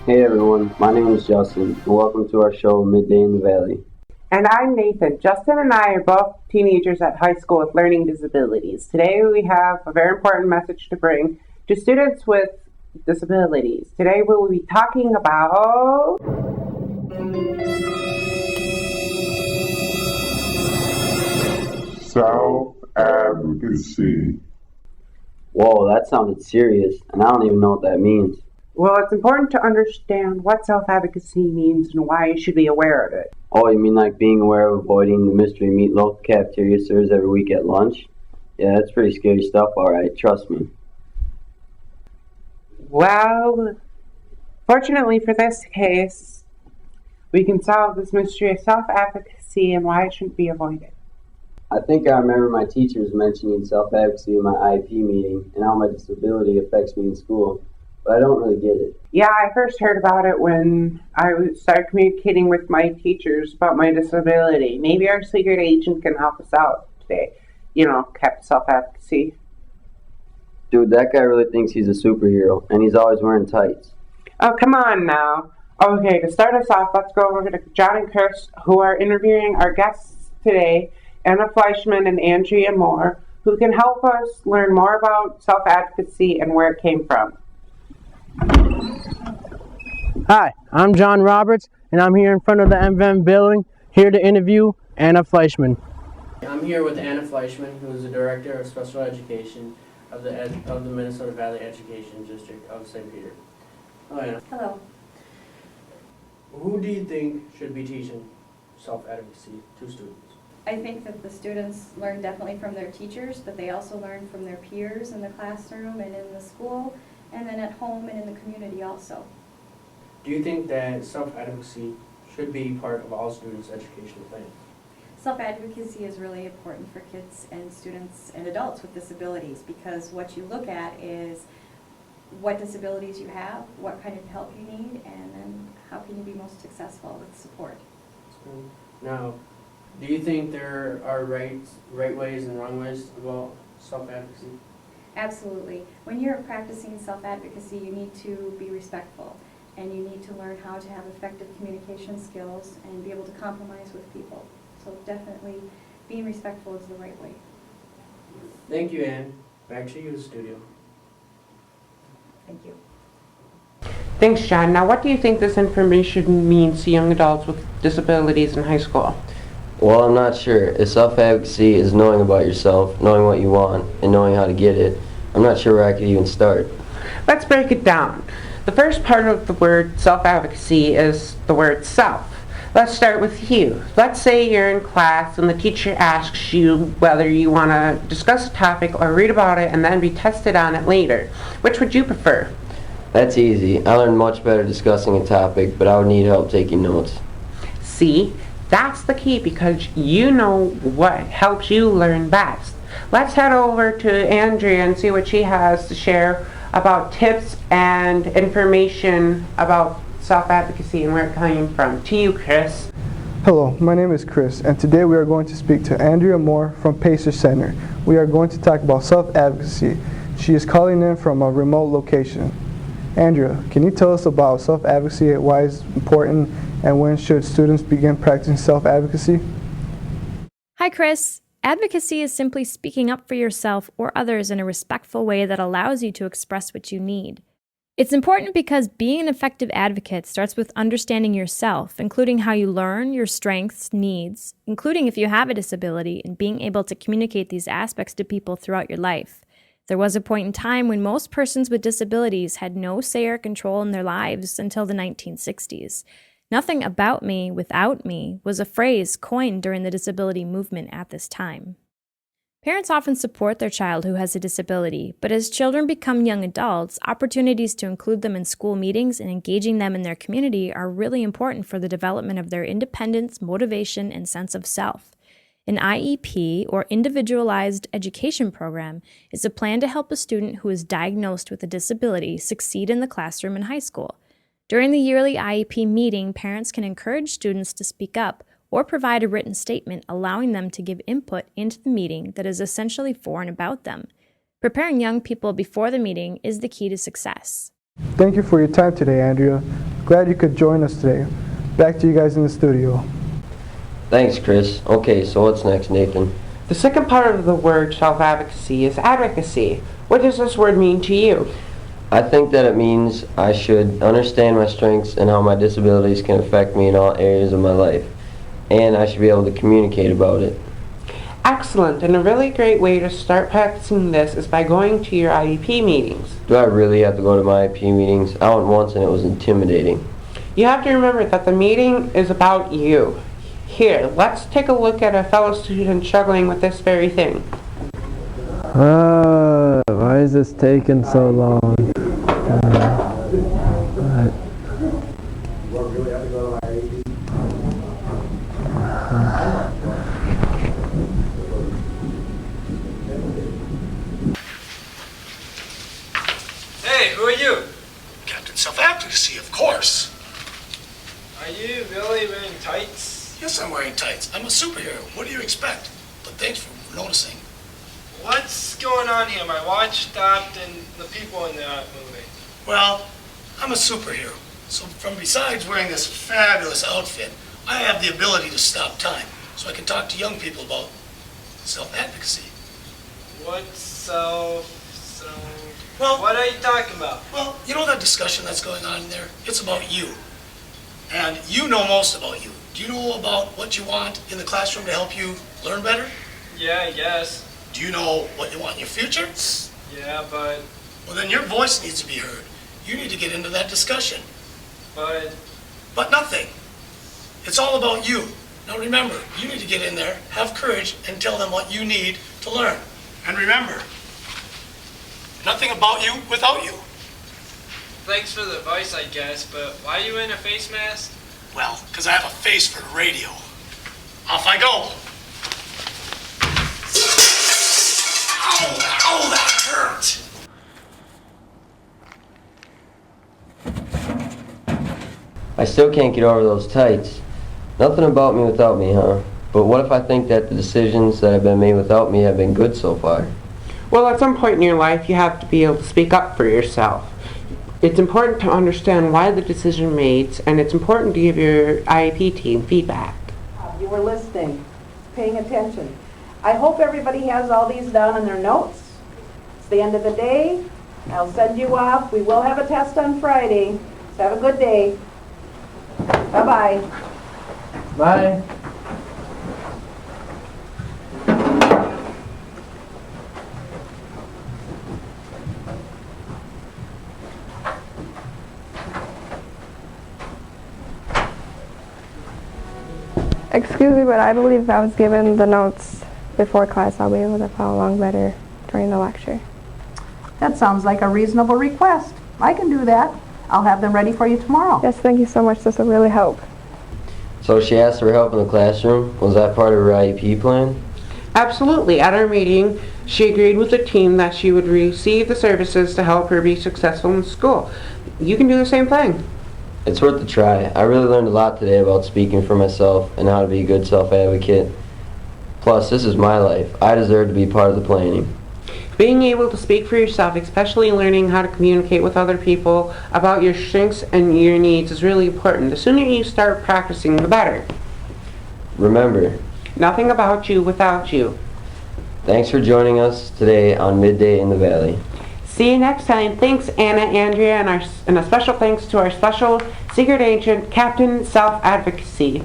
Hey everyone, my name is Justin, and welcome to our show Midday in the Valley. And I'm Nathan. Justin and I are both teenagers at high school with learning disabilities. Today we have a very important message to bring to students with disabilities. Today we will be talking about Self Advocacy. Whoa, that sounded serious, and I don't even know what that means. well, it's important to understand what self-advocacy means and why you should be aware of it. Oh, you mean like being aware of avoiding the mystery meatloaf the cafeteria serves every week at lunch? Yeah, that's pretty scary stuff, alright, trust me. Well, fortunately for this case, we can solve this mystery of self-advocacy and why it shouldn't be avoided. I think I remember my teachers mentioning self-advocacy in my IEP meeting and how my disability affects me in school, but I don't really get it. Yeah, I first heard about it when I started communicating with my teachers about my disability. Maybe our secret agent can help us out today. Kept self-advocacy. Dude, that guy really thinks he's a superhero, and he's always wearing tights. Oh, come on now. Okay, to start us off, let's go over to John and Chris, who are interviewing our guests today, Anna Fleischman and Andrea Moore, who can help us learn more about self-advocacy and where it came from. Hi, I'm John Roberts, and I'm here in front of the MVM building, here to interview Anna Fleischman. I'm here with Anna Fleischman, who is the Director of Special Education of the Minnesota Valley Education District of St. Peter. Hello, Anna. Hello. Who do you think should be teaching self-advocacy to students? I think that the students learn definitely from their teachers, but they also learn from their peers in the classroom and in the school, and then at home and in the community also. Do you think that self-advocacy should be part of all students' educational plan? Self-advocacy is really important for kids and students and adults with disabilities, because what you look at is what disabilities you have, what kind of help you need, and then how can you be most successful with support. Now, do you think there are right ways and wrong ways about self-advocacy? Absolutely. When you're practicing self-advocacy, you need to be respectful, and you need to learn how to have effective communication skills and be able to compromise with people. So definitely being respectful is the right way. Thank you, Ann. Back to you, studio. Thank you. Thanks, John. Now, what do you think this information means to young adults with disabilities in high school? Well, I'm not sure. If self-advocacy is knowing about yourself, knowing what you want, and knowing how to get it, I'm not sure where I could even start. Let's break it down. The first part of the word self-advocacy is the word self. Let's start with you. Let's say you're in class and the teacher asks you whether you want to discuss a topic or read about it and then be tested on it later. Which would you prefer? That's easy. I learn much better discussing a topic, but I would need help taking notes. See, that's the key, because you know what helps you learn best. Let's head over to Andrea and see what she has to share about tips and information about self-advocacy and where it came from. To you, Chris. Hello, my name is Chris, and today we are going to speak to Andrea Moore from Pacer Center. We are going to talk about self-advocacy. She is calling in from a remote location. Andrea, can you tell us about self-advocacy, why it's important, and when should students begin practicing self-advocacy? Hi, Chris. Advocacy is simply speaking up for yourself or others in a respectful way that allows you to express what you need. It's important because being an effective advocate starts with understanding yourself, including how you learn, your strengths, needs, including if you have a disability, and being able to communicate these aspects to people throughout your life. There was a point in time when most persons with disabilities had no say or control in their lives until the 1960s. Nothing about me without me was a phrase coined during the disability movement at this time. Parents often support their child who has a disability, but as children become young adults, opportunities to include them in school meetings and engaging them in their community are really important for the development of their independence, motivation, and sense of self. An IEP, or Individualized Education Program, is a plan to help a student who is diagnosed with a disability succeed in the classroom in high school. During the yearly IEP meeting, parents can encourage students to speak up or provide a written statement allowing them to give input into the meeting that is essentially for and about them. Preparing young people before the meeting is the key to success. Thank you for your time today, Andrea. Glad you could join us today. Back to you guys in the studio. Thanks, Chris. Okay, so what's next, Nathan? The second part of the word self-advocacy is advocacy. What does this word mean to you? I think that it means I should understand my strengths and how my disabilities can affect me in all areas of my life. And I should be able to communicate about it. Excellent, and a really great way to start practicing this is by going to your IEP meetings. Do I really have to go to my IEP meetings? I went once and it was intimidating. You have to remember that the meeting is about you. Here, let's take a look at a fellow student struggling with this very thing. Why is this taking so long? Hey, who are you? Captain Self Advocacy, of course. Are you really wearing tights? Yes, I'm wearing tights. I'm a superhero. What do you expect? But thanks for noticing. What's going on here? My watch stopped and the people in there aren't moving. Well, I'm a superhero. So from besides wearing this fabulous outfit, I have the ability to stop time. So I can talk to young people about self-advocacy. Well, what are you talking about? Well, you know that discussion that's going on in there? It's about you. And you know most about you. Do you know about what you want in the classroom to help you learn better? Yeah, I guess. Do you know what you want in your future? Yeah, but... Well, then your voice needs to be heard. You need to get into that discussion. But nothing. It's all about you. Now remember, you need to get in there, have courage, and tell them what you need to learn. And remember, nothing about you without you. thanks for the advice, I guess, but why are you in a face mask? Well, because I have a face for the radio. Off I go. Ow, that hurt. I still can't get over those tights. Nothing about me without me, huh? But what if I think that the decisions that have been made without me have been good so far? Well, at some point in your life, you have to be able to speak up for yourself. It's important to understand why the decision made, and it's important to give your IEP team feedback. You were listening, paying attention. I hope everybody has all these down in their notes. It's the end of the day. I'll send you off. We will have a test on Friday. So have a good day. Bye-bye. Bye. Excuse me, but I believe if I was given the notes before class, I'll be able to follow along better during the lecture. That sounds like a reasonable request. I can do that. I'll have them ready for you tomorrow. Yes, thank you so much. This will really help. So she asked for help in the classroom. Was that part of her IEP plan? Absolutely. At our meeting, she agreed with the team that she would receive the services to help her be successful in school. You can do the same thing. It's worth a try. I really learned a lot today about speaking for myself and how to be a good self-advocate. Plus, this is my life. I deserve to be part of the planning. Being able to speak for yourself, especially learning how to communicate with other people about your strengths and your needs, is really important. The sooner you start practicing, the better. Remember, nothing about you without you. Thanks for joining us today on Midday in the Valley. See you next time. Thanks, Anna, Andrea, and a special thanks to our special secret agent, Captain Self Advocacy.